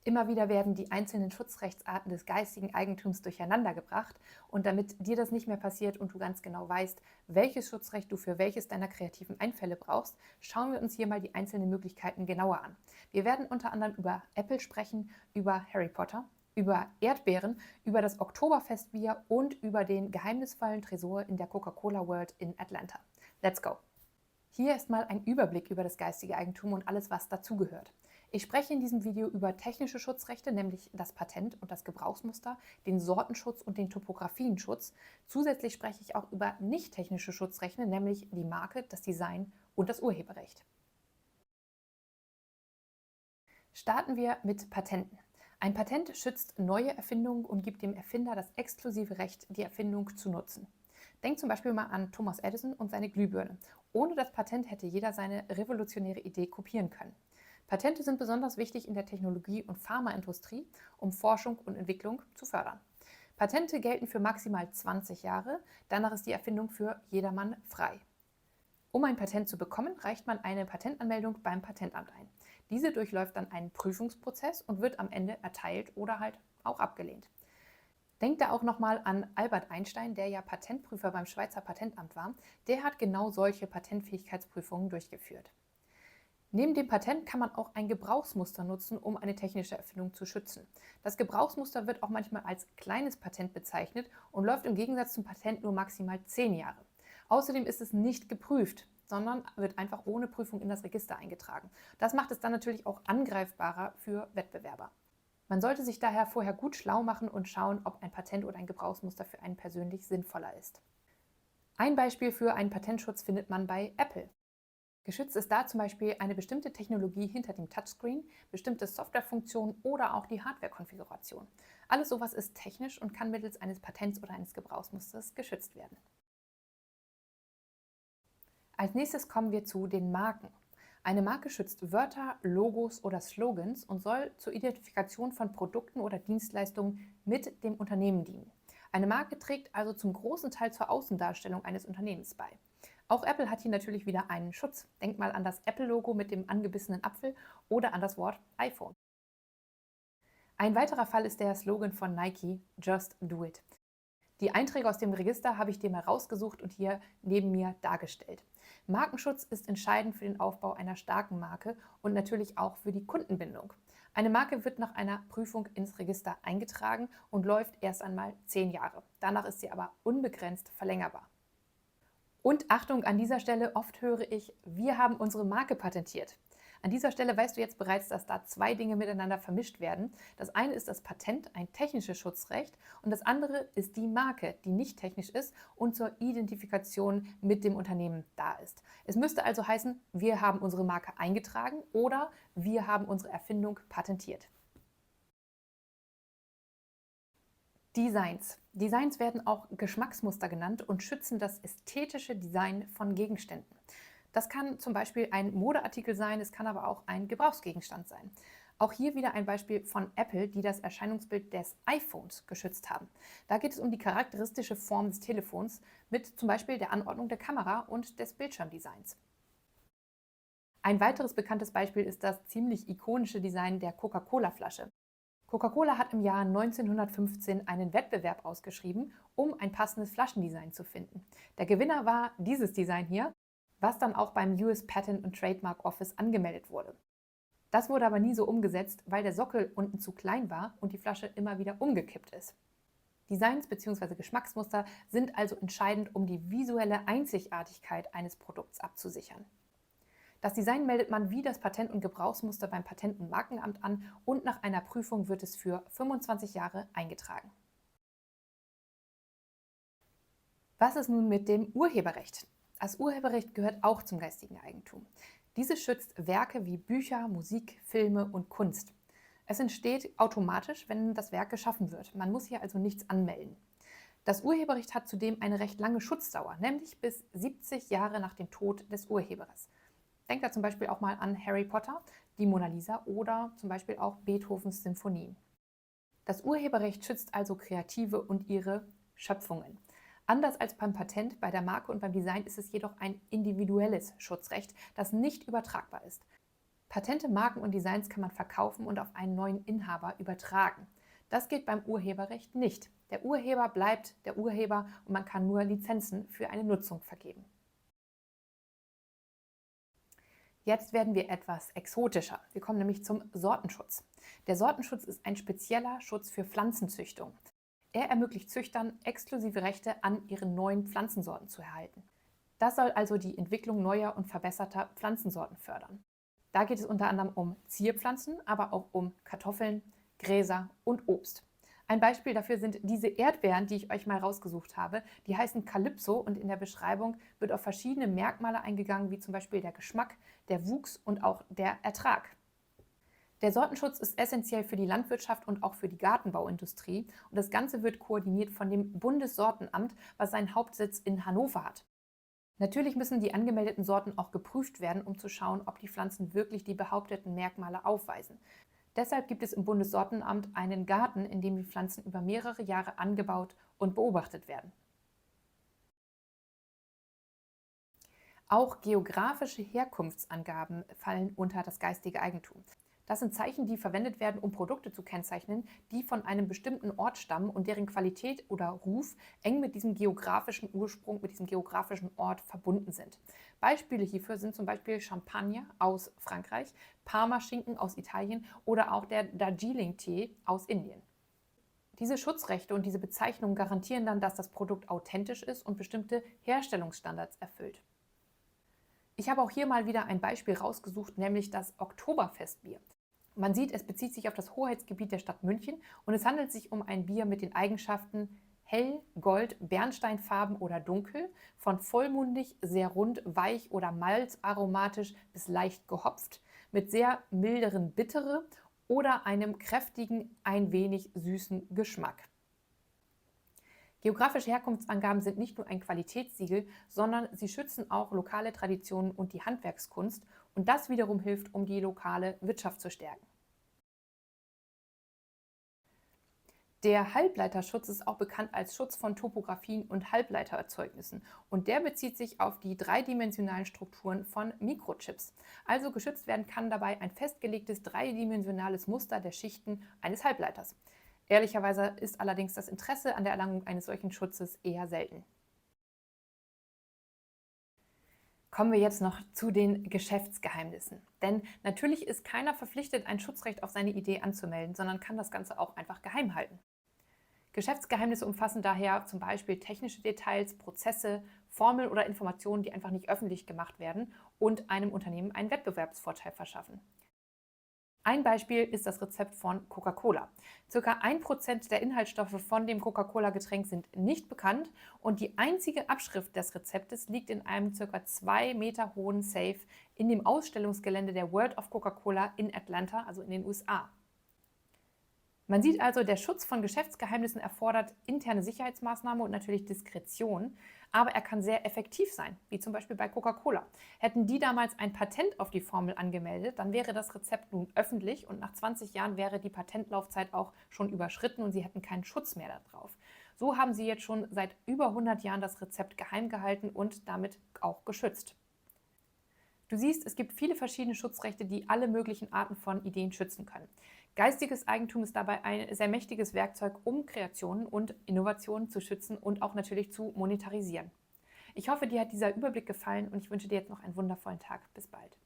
Immer wieder werden die einzelnen Schutzrechtsarten des geistigen Eigentums durcheinandergebracht und damit dir das nicht mehr passiert und du ganz genau weißt, welches Schutzrecht du für welches deiner kreativen Einfälle brauchst, schauen wir uns hier mal die einzelnen Möglichkeiten genauer an. Wir werden unter anderem über Apple sprechen, über Harry Potter, über Erdbeeren, über das Oktoberfestbier und über den geheimnisvollen Tresor in der Coca-Cola World in Atlanta. Let's go! Hier ist mal ein Überblick über das geistige Eigentum und alles, was dazugehört. Ich spreche in diesem Video über technische Schutzrechte, nämlich das Patent und das Gebrauchsmuster, den Sortenschutz und den Topografienschutz. Zusätzlich spreche ich auch über nicht technische Schutzrechte, nämlich die Marke, das Design und das Urheberrecht. Starten wir mit Patenten. Ein Patent schützt neue Erfindungen und gibt dem Erfinder das exklusive Recht, die Erfindung zu nutzen. Denk zum Beispiel mal an Thomas Edison und seine Glühbirne. Ohne das Patent hätte jeder seine revolutionäre Idee kopieren können. Patente sind besonders wichtig in der Technologie- und Pharmaindustrie, um Forschung und Entwicklung zu fördern. Patente gelten für maximal 20 Jahre, danach ist die Erfindung für jedermann frei. Um ein Patent zu bekommen, reicht man eine Patentanmeldung beim Patentamt ein. Diese durchläuft dann einen Prüfungsprozess und wird am Ende erteilt oder halt auch abgelehnt. Denkt da auch nochmal an Albert Einstein, der ja Patentprüfer beim Schweizer Patentamt war. Der hat genau solche Patentfähigkeitsprüfungen durchgeführt. Neben dem Patent kann man auch ein Gebrauchsmuster nutzen, um eine technische Erfindung zu schützen. Das Gebrauchsmuster wird auch manchmal als kleines Patent bezeichnet und läuft im Gegensatz zum Patent nur maximal 10 Jahre. Außerdem ist es nicht geprüft, sondern wird einfach ohne Prüfung in das Register eingetragen. Das macht es dann natürlich auch angreifbarer für Wettbewerber. Man sollte sich daher vorher gut schlau machen und schauen, ob ein Patent oder ein Gebrauchsmuster für einen persönlich sinnvoller ist. Ein Beispiel für einen Patentschutz findet man bei Apple. Geschützt ist da zum Beispiel eine bestimmte Technologie hinter dem Touchscreen, bestimmte Softwarefunktionen oder auch die Hardware-Konfiguration. Alles sowas ist technisch und kann mittels eines Patents oder eines Gebrauchsmusters geschützt werden. Als nächstes kommen wir zu den Marken. Eine Marke schützt Wörter, Logos oder Slogans und soll zur Identifikation von Produkten oder Dienstleistungen mit dem Unternehmen dienen. Eine Marke trägt also zum großen Teil zur Außendarstellung eines Unternehmens bei. Auch Apple hat hier natürlich wieder einen Schutz. Denkt mal an das Apple-Logo mit dem angebissenen Apfel oder an das Wort iPhone. Ein weiterer Fall ist der Slogan von Nike, Just Do It. Die Einträge aus dem Register habe ich dir mal rausgesucht und hier neben mir dargestellt. Markenschutz ist entscheidend für den Aufbau einer starken Marke und natürlich auch für die Kundenbindung. Eine Marke wird nach einer Prüfung ins Register eingetragen und läuft erst einmal 10 Jahre. Danach ist sie aber unbegrenzt verlängerbar. Und Achtung, an dieser Stelle oft höre ich, wir haben unsere Marke patentiert. An dieser Stelle weißt du jetzt bereits, dass da zwei Dinge miteinander vermischt werden. Das eine ist das Patent, ein technisches Schutzrecht, und das andere ist die Marke, die nicht technisch ist und zur Identifikation mit dem Unternehmen da ist. Es müsste also heißen, wir haben unsere Marke eingetragen oder wir haben unsere Erfindung patentiert. Designs. Designs werden auch Geschmacksmuster genannt und schützen das ästhetische Design von Gegenständen. Das kann zum Beispiel ein Modeartikel sein, es kann aber auch ein Gebrauchsgegenstand sein. Auch hier wieder ein Beispiel von Apple, die das Erscheinungsbild des iPhones geschützt haben. Da geht es um die charakteristische Form des Telefons mit zum Beispiel der Anordnung der Kamera und des Bildschirmdesigns. Ein weiteres bekanntes Beispiel ist das ziemlich ikonische Design der Coca-Cola-Flasche. Coca-Cola hat im Jahr 1915 einen Wettbewerb ausgeschrieben, um ein passendes Flaschendesign zu finden. Der Gewinner war dieses Design hier, was dann auch beim US Patent and Trademark Office angemeldet wurde. Das wurde aber nie so umgesetzt, weil der Sockel unten zu klein war und die Flasche immer wieder umgekippt ist. Designs bzw. Geschmacksmuster sind also entscheidend, um die visuelle Einzigartigkeit eines Produkts abzusichern. Das Design meldet man wie das Patent- und Gebrauchsmuster beim Patent- und Markenamt an und nach einer Prüfung wird es für 25 Jahre eingetragen. Was ist nun mit dem Urheberrecht? Das Urheberrecht gehört auch zum geistigen Eigentum. Dieses schützt Werke wie Bücher, Musik, Filme und Kunst. Es entsteht automatisch, wenn das Werk geschaffen wird. Man muss hier also nichts anmelden. Das Urheberrecht hat zudem eine recht lange Schutzdauer, nämlich bis 70 Jahre nach dem Tod des Urhebers. Denkt da zum Beispiel auch mal an Harry Potter, die Mona Lisa oder zum Beispiel auch Beethovens Sinfonien. Das Urheberrecht schützt also Kreative und ihre Schöpfungen. Anders als beim Patent, bei der Marke und beim Design ist es jedoch ein individuelles Schutzrecht, das nicht übertragbar ist. Patente, Marken und Designs kann man verkaufen und auf einen neuen Inhaber übertragen. Das geht beim Urheberrecht nicht. Der Urheber bleibt der Urheber und man kann nur Lizenzen für eine Nutzung vergeben. Jetzt werden wir etwas exotischer. Wir kommen nämlich zum Sortenschutz. Der Sortenschutz ist ein spezieller Schutz für Pflanzenzüchtung. Er ermöglicht Züchtern, exklusive Rechte an ihren neuen Pflanzensorten zu erhalten. Das soll also die Entwicklung neuer und verbesserter Pflanzensorten fördern. Da geht es unter anderem um Zierpflanzen, aber auch um Kartoffeln, Gräser und Obst. Ein Beispiel dafür sind diese Erdbeeren, die ich euch mal rausgesucht habe. Die heißen Calypso und in der Beschreibung wird auf verschiedene Merkmale eingegangen, wie zum Beispiel der Geschmack, der Wuchs und auch der Ertrag. Der Sortenschutz ist essentiell für die Landwirtschaft und auch für die Gartenbauindustrie und das Ganze wird koordiniert von dem Bundessortenamt, was seinen Hauptsitz in Hannover hat. Natürlich müssen die angemeldeten Sorten auch geprüft werden, um zu schauen, ob die Pflanzen wirklich die behaupteten Merkmale aufweisen. Deshalb gibt es im Bundessortenamt einen Garten, in dem die Pflanzen über mehrere Jahre angebaut und beobachtet werden. Auch geografische Herkunftsangaben fallen unter das geistige Eigentum. Das sind Zeichen, die verwendet werden, um Produkte zu kennzeichnen, die von einem bestimmten Ort stammen und deren Qualität oder Ruf eng mit diesem geografischen Ursprung, mit diesem geografischen Ort verbunden sind. Beispiele hierfür sind zum Beispiel Champagner aus Frankreich, Parmaschinken aus Italien oder auch der Darjeeling-Tee aus Indien. Diese Schutzrechte und diese Bezeichnungen garantieren dann, dass das Produkt authentisch ist und bestimmte Herstellungsstandards erfüllt. Ich habe auch hier mal wieder ein Beispiel rausgesucht, nämlich das Oktoberfestbier. Man sieht, es bezieht sich auf das Hoheitsgebiet der Stadt München und es handelt sich um ein Bier mit den Eigenschaften hell, gold, bernsteinfarben oder dunkel, von vollmundig, sehr rund, weich oder malzaromatisch bis leicht gehopft, mit sehr milderen Bittere oder einem kräftigen, ein wenig süßen Geschmack. Geografische Herkunftsangaben sind nicht nur ein Qualitätssiegel, sondern sie schützen auch lokale Traditionen und die Handwerkskunst und das wiederum hilft, um die lokale Wirtschaft zu stärken. Der Halbleiterschutz ist auch bekannt als Schutz von Topografien und Halbleitererzeugnissen und der bezieht sich auf die dreidimensionalen Strukturen von Mikrochips. Also geschützt werden kann dabei ein festgelegtes dreidimensionales Muster der Schichten eines Halbleiters. Ehrlicherweise ist allerdings das Interesse an der Erlangung eines solchen Schutzes eher selten. Kommen wir jetzt noch zu den Geschäftsgeheimnissen. Denn natürlich ist keiner verpflichtet, ein Schutzrecht auf seine Idee anzumelden, sondern kann das Ganze auch einfach geheim halten. Geschäftsgeheimnisse umfassen daher zum Beispiel technische Details, Prozesse, Formeln oder Informationen, die einfach nicht öffentlich gemacht werden und einem Unternehmen einen Wettbewerbsvorteil verschaffen. Ein Beispiel ist das Rezept von Coca-Cola. Circa 1% der Inhaltsstoffe von dem Coca-Cola-Getränk sind nicht bekannt und die einzige Abschrift des Rezeptes liegt in einem circa 2 Meter hohen Safe in dem Ausstellungsgelände der World of Coca-Cola in Atlanta, also in den USA. Man sieht also, der Schutz von Geschäftsgeheimnissen erfordert interne Sicherheitsmaßnahmen und natürlich Diskretion, aber er kann sehr effektiv sein, wie zum Beispiel bei Coca-Cola. Hätten die damals ein Patent auf die Formel angemeldet, dann wäre das Rezept nun öffentlich und nach 20 Jahren wäre die Patentlaufzeit auch schon überschritten und sie hätten keinen Schutz mehr darauf. So haben sie jetzt schon seit über 100 Jahren das Rezept geheim gehalten und damit auch geschützt. Du siehst, es gibt viele verschiedene Schutzrechte, die alle möglichen Arten von Ideen schützen können. Geistiges Eigentum ist dabei ein sehr mächtiges Werkzeug, um Kreationen und Innovationen zu schützen und auch natürlich zu monetarisieren. Ich hoffe, dir hat dieser Überblick gefallen und ich wünsche dir jetzt noch einen wundervollen Tag. Bis bald.